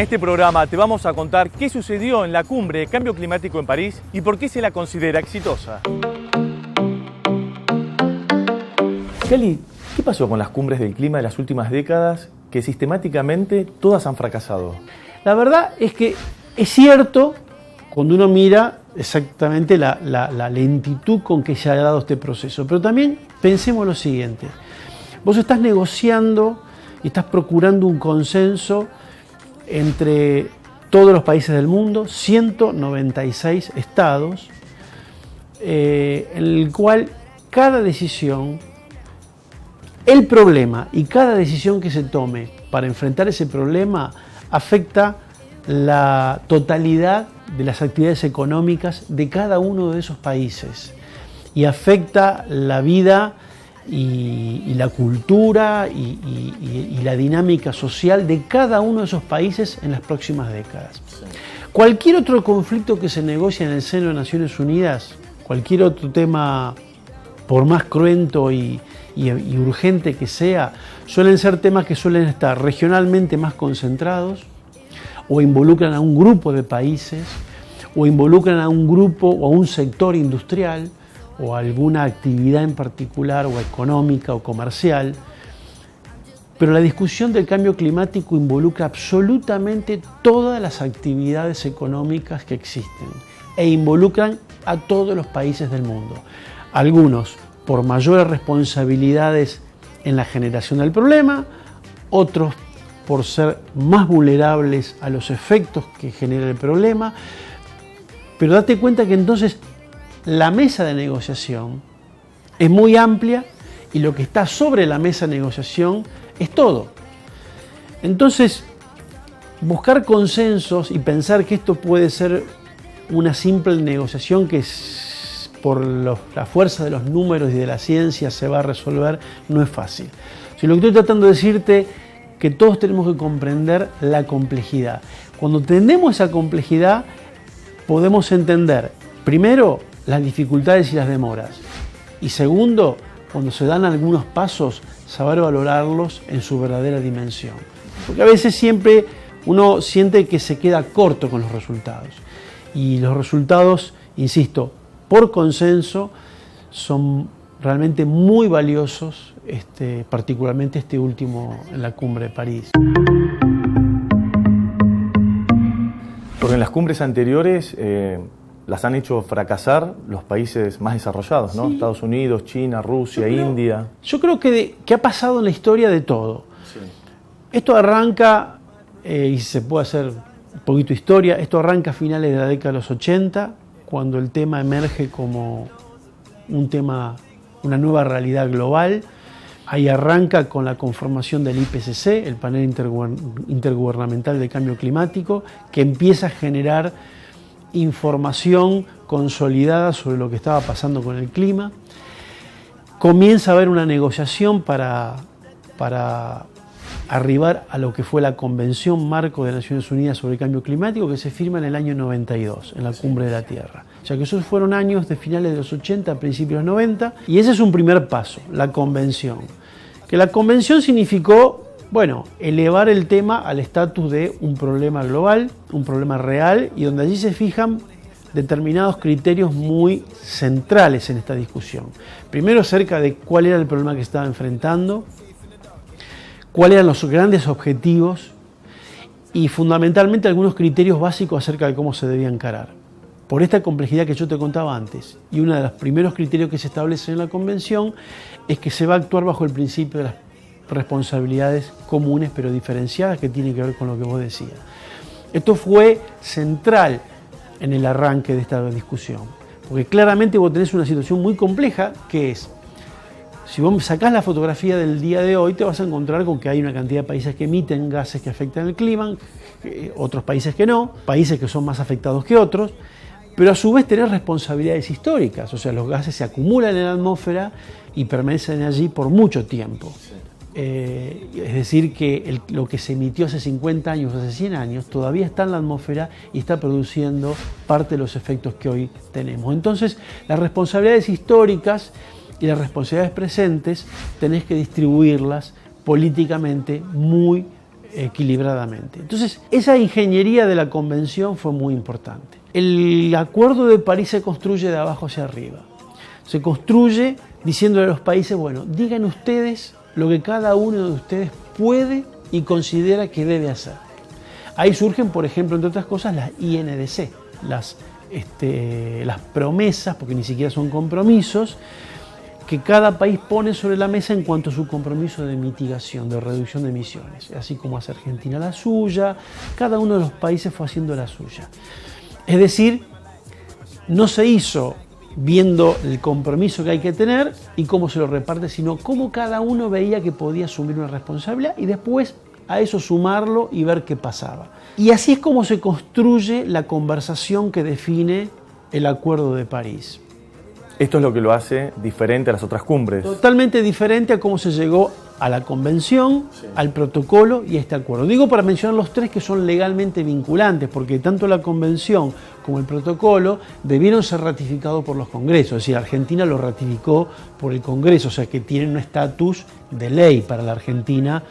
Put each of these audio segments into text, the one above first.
este programa te vamos a contar qué sucedió en la cumbre de cambio climático en París y por qué se la considera exitosa. Cali, ¿qué pasó con las cumbres del clima de las últimas décadas que sistemáticamente todas han fracasado? La verdad es que es cierto cuando uno mira exactamente la lentitud con que se ha dado este proceso, pero también pensemos lo siguiente. Vos estás negociando y estás procurando un consenso entre todos los países del mundo, 196 estados, en el cual cada decisión, el problema y cada decisión que se tome para enfrentar ese problema afecta la totalidad de las actividades económicas de cada uno de esos países y afecta la vida y la cultura y la dinámica social de cada uno de esos países en las próximas décadas. Sí. Cualquier otro conflicto que se negocie en el seno de Naciones Unidas, cualquier otro tema, por más cruento y urgente que sea, suelen ser temas que suelen estar regionalmente más concentrados, o involucran a un grupo de países, o involucran a un grupo o a un sector industrial, o alguna actividad en particular, o económica o comercial. Pero la discusión del cambio climático involucra absolutamente todas las actividades económicas que existen e involucran a todos los países del mundo. Algunos por mayores responsabilidades en la generación del problema, otros por ser más vulnerables a los efectos que genera el problema. Pero date cuenta que entonces la mesa de negociación es muy amplia y lo que está sobre la mesa de negociación es todo. Entonces, buscar consensos y pensar que esto puede ser una simple negociación que por la fuerza de los números y de la ciencia se va a resolver, no es fácil. Si lo que estoy tratando de decirte que todos tenemos que comprender la complejidad. Cuando entendemos esa complejidad, podemos entender, primero, las dificultades y las demoras. Y segundo, cuando se dan algunos pasos, saber valorarlos en su verdadera dimensión. Porque a veces siempre uno siente que se queda corto con los resultados. Y los resultados, insisto, por consenso, son realmente muy valiosos, particularmente este último en la cumbre de París. Porque en las cumbres anteriores las han hecho fracasar los países más desarrollados, ¿no? Sí. Estados Unidos, China, Rusia, India. Yo creo que ha pasado en la historia de todo. Sí. Esto arranca, y se puede hacer un poquito de historia, esto arranca a finales de la década de los 80, cuando el tema emerge como un tema, una nueva realidad global. Ahí arranca con la conformación del IPCC, el Panel Intergubernamental de Cambio Climático, que empieza a generar información consolidada sobre lo que estaba pasando con el clima. Comienza a haber una negociación para arribar a lo que fue la Convención Marco de Naciones Unidas sobre el Cambio Climático, que se firma en el año 92, en la Cumbre de la Tierra. O sea que esos fueron años de finales de los 80, principios de los 90, y ese es un primer paso, la Convención. Que la Convención significó, bueno, elevar el tema al estatus de un problema global, un problema real, y donde allí se fijan determinados criterios muy centrales en esta discusión. Primero, acerca de cuál era el problema que se estaba enfrentando, cuáles eran los grandes objetivos y fundamentalmente algunos criterios básicos acerca de cómo se debía encarar. Por esta complejidad que yo te contaba antes, y uno de los primeros criterios que se establece en la Convención es que se va a actuar bajo el principio de las responsabilidades comunes pero diferenciadas, que tienen que ver con lo que vos decías. Esto fue central en el arranque de esta discusión, porque claramente vos tenés una situación muy compleja que es, si vos sacás la fotografía del día de hoy, te vas a encontrar con que hay una cantidad de países que emiten gases que afectan el clima, otros países que no, países que son más afectados que otros, pero a su vez tenés responsabilidades históricas, o sea, los gases se acumulan en la atmósfera y permanecen allí por mucho tiempo. Es decir, que lo que se emitió hace 50 años, hace 100 años, todavía está en la atmósfera y está produciendo parte de los efectos que hoy tenemos. Entonces, las responsabilidades históricas y las responsabilidades presentes tenés que distribuirlas políticamente muy equilibradamente. Entonces, esa ingeniería de la convención fue muy importante. El Acuerdo de París se construye de abajo hacia arriba. Se construye diciéndole a los países, bueno, digan ustedes lo que cada uno de ustedes puede y considera que debe hacer. Ahí surgen, por ejemplo, entre otras cosas, las INDC, las promesas, porque ni siquiera son compromisos, que cada país pone sobre la mesa en cuanto a su compromiso de mitigación, de reducción de emisiones. Así como hace Argentina la suya, cada uno de los países fue haciendo la suya. Es decir, no se hizo viendo el compromiso que hay que tener y cómo se lo reparte, sino cómo cada uno veía que podía asumir una responsabilidad y después a eso sumarlo y ver qué pasaba. Y así es como se construye la conversación que define el Acuerdo de París. Esto es lo que lo hace diferente a las otras cumbres. Totalmente diferente a cómo se llegó a la convención, sí, al protocolo y a este acuerdo. Digo para mencionar los tres que son legalmente vinculantes, porque tanto la convención como el protocolo debieron ser ratificados por los congresos. Es decir, Argentina lo ratificó por el Congreso, o sea que tienen un estatus de ley para la Argentina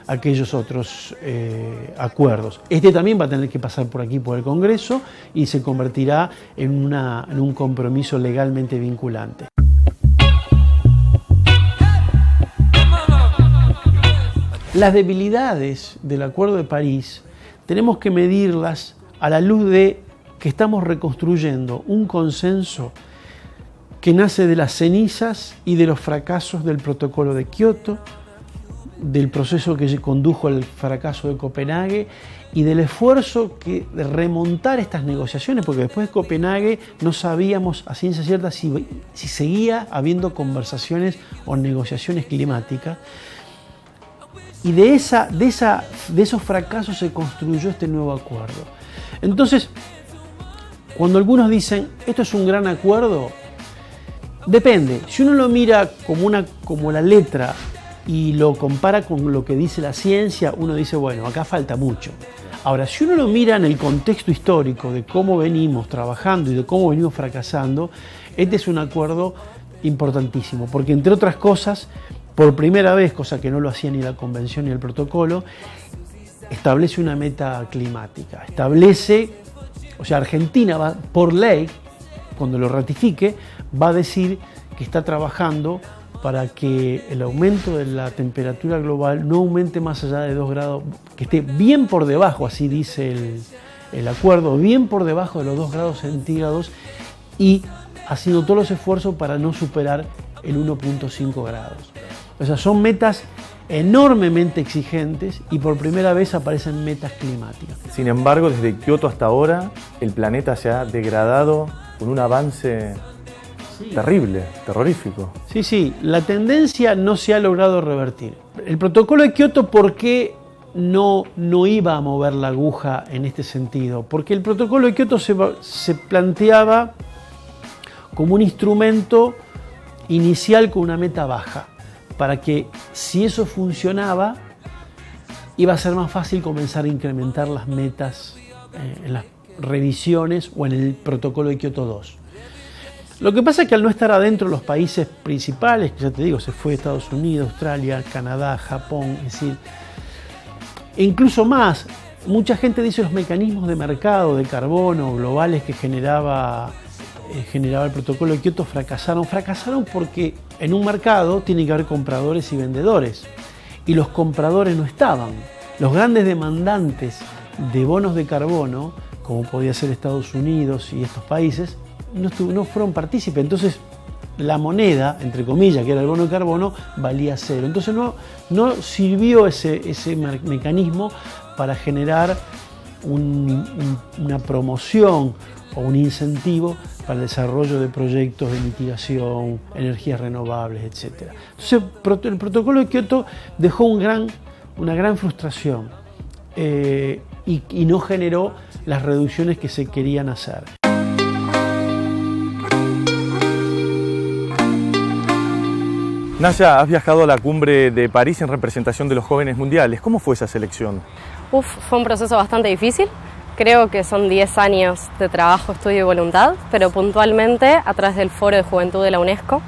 aquellos otros acuerdos. Este también va a tener que pasar por aquí, por el Congreso, y se convertirá en un compromiso legalmente vinculante. Las debilidades del Acuerdo de París tenemos que medirlas a la luz de que estamos reconstruyendo un consenso que nace de las cenizas y de los fracasos del Protocolo de Kioto, del proceso que condujo al fracaso de Copenhague y del esfuerzo de remontar estas negociaciones, porque después de Copenhague no sabíamos a ciencia cierta si seguía habiendo conversaciones o negociaciones climáticas. Y de esos fracasos se construyó este nuevo acuerdo. Entonces, cuando algunos dicen, esto es un gran acuerdo, depende. Si uno lo mira como la letra y lo compara con lo que dice la ciencia, uno dice, bueno, acá falta mucho. Ahora, si uno lo mira en el contexto histórico de cómo venimos trabajando y de cómo venimos fracasando, este es un acuerdo importantísimo, porque entre otras cosas, por primera vez, cosa que no lo hacía ni la Convención ni el Protocolo, establece una meta climática. Argentina va, por ley, cuando lo ratifique, va a decir que está trabajando para que el aumento de la temperatura global no aumente más allá de 2 grados, que esté bien por debajo, así dice el acuerdo, bien por debajo de los 2 grados centígrados y haciendo todos los esfuerzos para no superar el 1.5 grados. O sea, son metas enormemente exigentes y por primera vez aparecen metas climáticas. Sin embargo, desde Kioto hasta ahora, el planeta se ha degradado con un avance terrible, terrorífico. Sí, la tendencia no se ha logrado revertir. El protocolo de Kioto, ¿por qué no iba a mover la aguja en este sentido? Porque el protocolo de Kioto se planteaba como un instrumento inicial con una meta baja, para que si eso funcionaba, iba a ser más fácil comenzar a incrementar las metas en las revisiones o en el protocolo de Kioto 2. Lo que pasa es que al no estar adentro de los países principales, que ya te digo, se fue Estados Unidos, Australia, Canadá, Japón, es decir, e incluso más, mucha gente dice los mecanismos de mercado de carbono globales que generaba el protocolo de Kioto fracasaron porque en un mercado tiene que haber compradores y vendedores y los compradores no estaban. Los grandes demandantes de bonos de carbono, como podía ser Estados Unidos y estos países, no fueron partícipes. Entonces la moneda, entre comillas, que era el bono de carbono, valía 0. Entonces no sirvió ese mecanismo para generar una promoción o un incentivo para el desarrollo de proyectos de mitigación, energías renovables, etc. Entonces el protocolo de Kioto dejó una gran frustración y no generó las reducciones que se querían hacer. Naya, has viajado a la cumbre de París en representación de los jóvenes mundiales. ¿Cómo fue esa selección? Fue un proceso bastante difícil. Creo que son 10 años de trabajo, estudio y voluntad, pero puntualmente a través del Foro de Juventud de la UNESCO,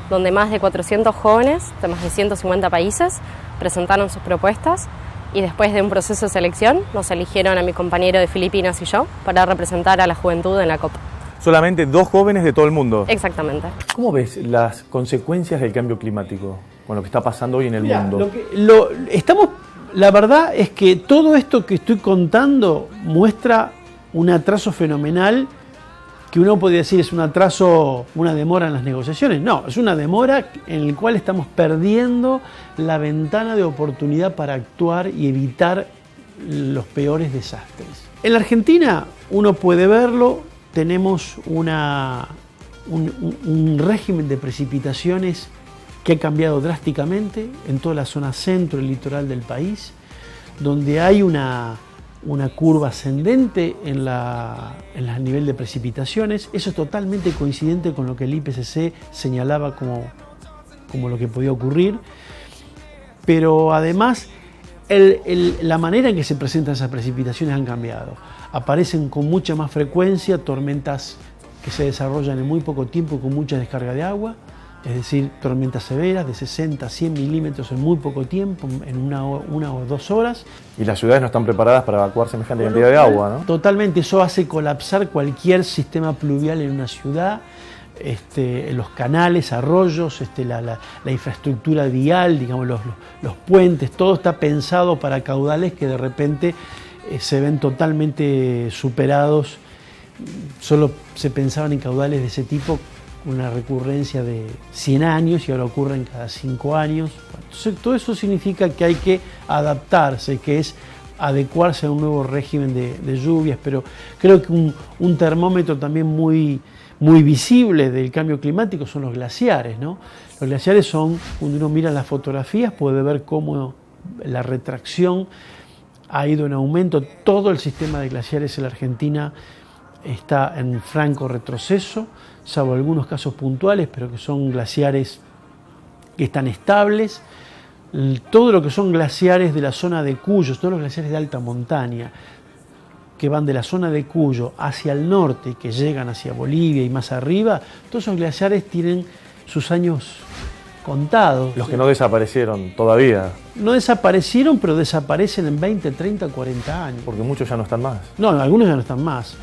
donde más de 400 jóvenes de más de 150 países presentaron sus propuestas y después de un proceso de selección nos eligieron a mi compañero de Filipinas y yo para representar a la juventud en la Copa. Solamente 2 jóvenes de todo el mundo. Exactamente. ¿Cómo ves las consecuencias del cambio climático con lo que está pasando hoy en el mundo? La verdad es que todo esto que estoy contando muestra un atraso fenomenal, que uno podría decir es un atraso, una demora en las negociaciones. No, es una demora en la cual estamos perdiendo la ventana de oportunidad para actuar y evitar los peores desastres. En la Argentina uno puede verlo, tenemos un régimen de precipitaciones que ha cambiado drásticamente en toda la zona centro y litoral del país, donde hay una curva ascendente en el nivel de precipitaciones. Eso es totalmente coincidente con lo que el IPCC señalaba como lo que podía ocurrir, pero además la manera en que se presentan esas precipitaciones han cambiado. Aparecen con mucha más frecuencia tormentas que se desarrollan en muy poco tiempo con mucha descarga de agua, es decir, tormentas severas de 60 a 100 milímetros en muy poco tiempo, en una o 2 horas. Y las ciudades no están preparadas para evacuar semejante cantidad de agua, ¿no? Totalmente, eso hace colapsar cualquier sistema pluvial en una ciudad, los canales, arroyos, la infraestructura vial, digamos, los puentes, todo está pensado para caudales que de repente se ven totalmente superados. Solo se pensaban en caudales de ese tipo, una recurrencia de 100 años y ahora ocurren cada 5 años. Entonces, todo eso significa que hay que adaptarse, que es adecuarse a un nuevo régimen de lluvias, pero creo que un termómetro también muy visible del cambio climático son los glaciares, ¿no? Los glaciares son, cuando uno mira las fotografías, puede ver cómo la retracción ha ido en aumento. Todo el sistema de glaciares en la Argentina está en franco retroceso, salvo algunos casos puntuales, pero que son glaciares que están estables. Todo lo que son glaciares de la zona de Cuyo, todos los glaciares de alta montaña, que van de la zona de Cuyo hacia el norte, que llegan hacia Bolivia y más arriba, todos esos glaciares tienen sus años contados. Los que no desaparecieron todavía. No desaparecieron, pero desaparecen en 20, 30, 40 años. Porque muchos ya no están más. No, algunos ya no están más.